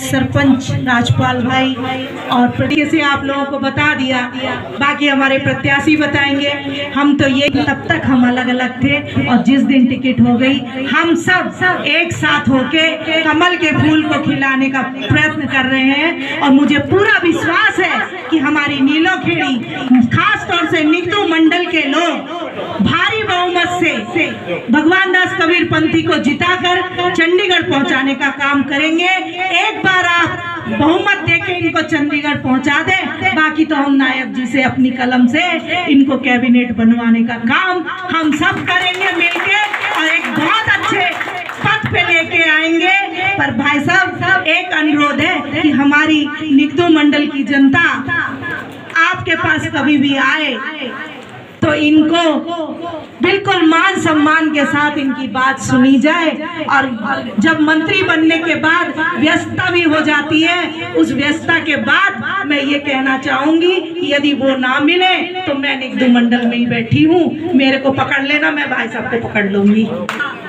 सरपंच राजपाल भाई और प्रदेश से आप लोगों को बता दिया, बाकी हमारे प्रत्याशी बताएंगे। हम तो ये तब तक हम अलग अलग थे और जिस दिन टिकट हो गई हम सब एक साथ होके कमल के फूल को खिलाने का प्रयत्न कर रहे हैं। और मुझे पूरा विश्वास है कि हमारी नीलोखेड़ी खास तौर से निगदू मंडल के लोग भारी बहुमत से भगवान दास कबीर पंथी को जिताकर चंडीगढ़ पहुंचाने का काम करेंगे। एक बार आप बहुमत देके इनको चंडीगढ़ पहुंचा दें, बाकी तो हम नायब जी से अपनी कलम से इनको कैबिनेट बनवाने का काम हम सब करेंगे मिलके और एक बहुत अच्छे पद पे लेके आएंगे। पर भाई साहब एक अनुरोध है कि हमारी निगदू मंडल की जनता आपके पास कभी भी आए तो इनको बिल्कुल मान सम्मान के साथ इनकी बात सुनी जाए। और जब मंत्री बनने के बाद व्यस्तता भी हो जाती है, उस व्यस्तता के बाद मैं ये कहना चाहूंगी कि यदि वो ना मिले तो मैं निगदू मंडल में ही बैठी हूँ, मेरे को पकड़ लेना, मैं भाई साहब को पकड़ लूंगी।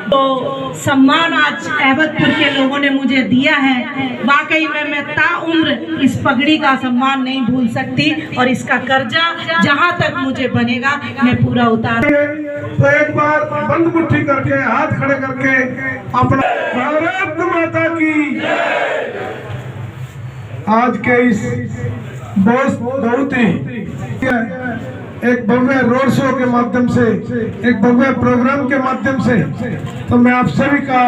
तो सम्मान आज अहमदपुर के लोगों ने मुझे दिया है, वाकई में मैं ताउम्र इस पगड़ी का सम्मान नहीं भूल सकती और इसका कर्जा जहाँ तक मुझे बनेगा मैं पूरा उतार। तो एक बार बंद मुट्ठी करके हाथ खड़े करके अपना भारत माता की आज के इस बहुत ही एक भव्य रोड शो के माध्यम से, एक भव्य प्रोग्राम के माध्यम से, तो मैं आप सभी का,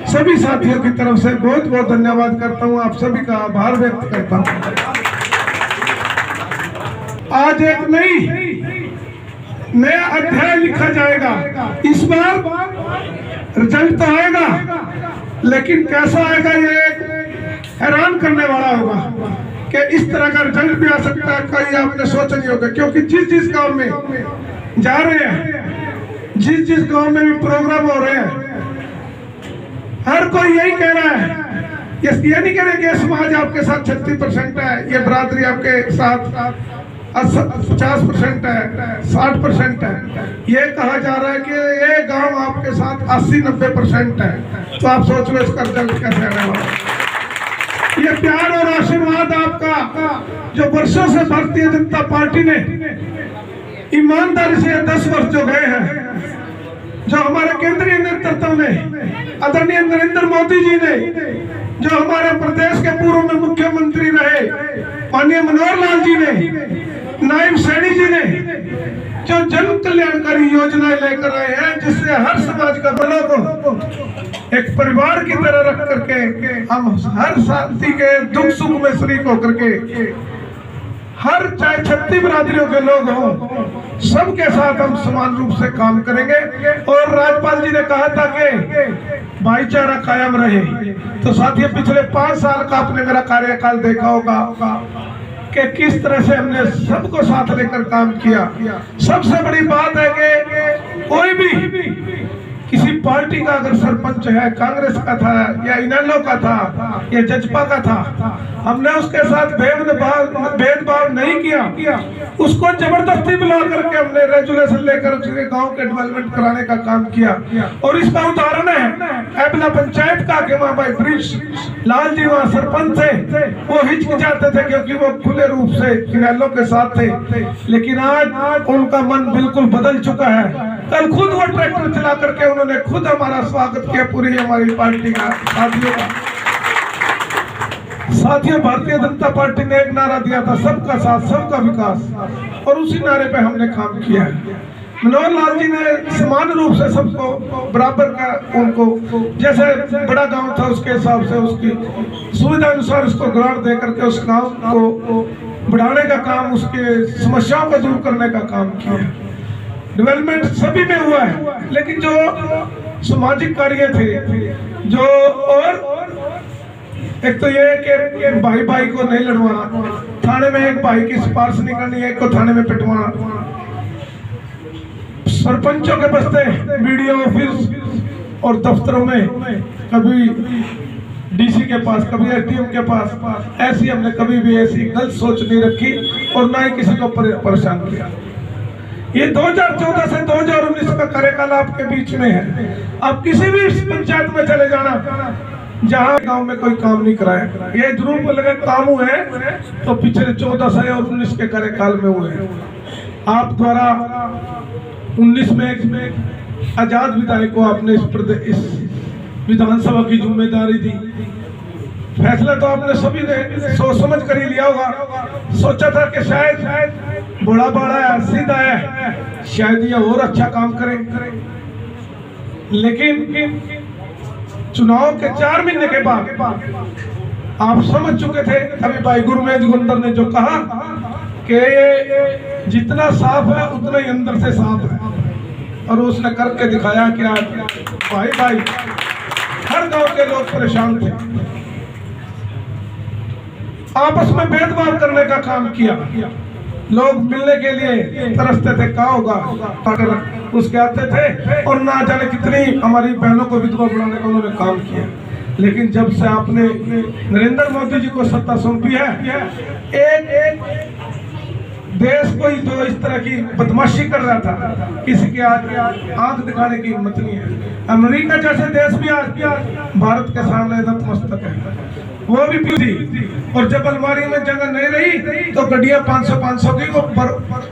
सभी साथियों की तरफ से बहुत बहुत धन्यवाद करता हूं, आप सभी का आभार व्यक्त करता हूं। आज एक नया अध्याय लिखा जाएगा। इस बार रिजल्ट तो आएगा, लेकिन कैसा आएगा ये हैरान करने वाला होगा कि इस तरह का रिजल्ट भी आ सकता है, कहीं आपने सोचा नहीं होगा। क्योंकि जिस गांव में जा रहे हैं, जिस गांव में भी प्रोग्राम हो रहे हैं, हर कोई यही कह रहा है, ये नहीं कह रहे कि समाज आपके साथ 36% है, ये बरादरी आपके साथ 50% है, 60% है। ये कहा जा रहा है कि ये गांव आपके साथ 80-90% है। तो आप सोच लो इसका रिजल्ट कैसे आने वाला है। ये प्यार और आशीर्वाद आपका जो वर्षों से भारतीय जनता पार्टी ने ईमानदारी से 10 वर्ष जो गए हैं, जो हमारे केंद्रीय नेतृत्व ने, आदरणीय नरेंद्र मोदी जी ने, जो हमारे प्रदेश के पूर्व में मुख्यमंत्री रहे माननीय मनोहर लाल जी ने, नायब सैनी जी ने, जो जन कल्याणकारी योजनाएं लेकर आए हैं, जिससे हर समाज का बलों को एक परिवार की तरह रख करके हम हर साथी के दुख सुख में शरीक होकर के, हर चाहे 36 बिरादरियों के लोग हों, सबके साथ हम समान रूप से काम करेंगे। और राज्यपाल जी ने कहा था कि भाईचारा कायम रहे। तो साथियों पिछले 5 साल का आपने मेरा कार्यकाल देखा होगा कि किस तरह से हमने सबको साथ लेकर काम किया। सबसे बड़ी बात है कि कोई भी किसी पार्टी का अगर सरपंच है, कांग्रेस का था या इनेलो का था या जजपा का था, हमने उसके साथ भेदभाव नहीं किया। उसको जबरदस्ती बुला करके हमने रेजुलेशन लेकर उसके गांव के डेवलपमेंट कराने का काम किया। और इसका उदाहरण है एबला पंचायत का, कि वहाँ भाई ब्रिज लाल जी वहाँ सरपंच थे, वो हिचकिचाते थे क्योंकि वो खुले रूप से इनेलो के साथ थे। लेकिन आज उनका मन बिल्कुल बदल चुका है। कल खुद वो ट्रैक्टर चला करके उन्होंने खुद हमारा स्वागत किया, पूरी हमारी पार्टी का साथियों भारतीय जनता पार्टी ने एक नारा दिया था, सबका साथ सबका विकास, और उसी नारे पे हमने काम किया है। मनोहर लाल जी ने समान रूप से सबको बराबर का, उनको जैसे बड़ा गांव था उसके हिसाब से उसकी सुविधा अनुसार उसको ग्रांट दे करके उस गांव को बढ़ाने का काम, उसके समस्याओं को दूर करने का काम किया। डेवलपमेंट सभी में हुआ है, लेकिन जो सामाजिक कार्य थे, जो और एक तो ये कि भाई को नहीं लड़वाना, थाने में एक भाई की सिफारिश नहीं करनी, एक को थाने में पिटवाना, सरपंचों के बस्ते वीडियो ऑफिस और दफ्तरों में कभी डीसी के पास, कभी एसडीएम के पास, ऐसी हमने कभी भी ऐसी गलत सोच नहीं रखी और ना ही किसी को परेशान किया। ये 2014 से 2019 का कार्यकाल आपके बीच में है। आप किसी भी पंचायत में चले जाना, जहाँ गांव में कोई काम नहीं कराया। ये जरूर बोलेगा काम हुए तो पिछले 14 से और 19 के कार्यकाल में हुए। आप द्वारा 19 में आजाद विधायक को आपने इस विधानसभा की जिम्मेदारी दी। फैसला तो आपने सभी ने सोच समझ कर ही लिया होगा। सोचा था कि शायद बड़ा बड़ा है, सीधा है, शायद ये और अच्छा काम करें। लेकिन चुनाव के 4 महीने के बाद आप समझ चुके थे। अभी भाई गुरमेज गुंदर ने जो कहा कि ये जितना साफ है उतना ही अंदर से साफ है, और उसने करके दिखाया कि आज भाई हर गांव के लोग परेशान थे। आपस में भेदभाव करने का काम किया। लोग मिलने के लिए तरसते थे, कहा होगा उसके आते थे, और ना जाने कितनी हमारी बहनों को विधवा बनाने का उन्होंने काम किया। लेकिन जब से आपने नरेंद्र मोदी जी को सत्ता सौंपी है, एक देश को ही जो इस तरह की बदमाशी कर रहा था, किसी के आगे आंख दिखाने की हिम्मत नहीं है। अमेरिका जैसे देश भी आज भारत के सामने नतमस्तक है, वो भी थी। और जब अलमारी में जगह नहीं रही तो गड्डियां 500 की वो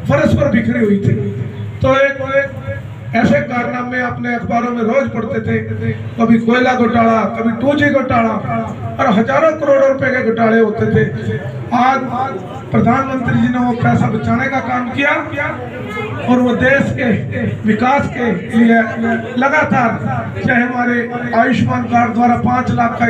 फर्श पर बिखरी हुई थी। तो एक ऐसे कारनामे अपने अखबारों में रोज पढ़ते थे, कभी कोयला घोटाला, कभी 2G घोटाला, और हजारों करोड़ों रुपए के घोटाले होते थे। आज प्रधानमंत्री जी ने वो पैसा बचाने का काम किया, और वो देश के विकास के लिए लगातार, चाहे हमारे आयुष्मान कार्ड द्वारा 5 लाख का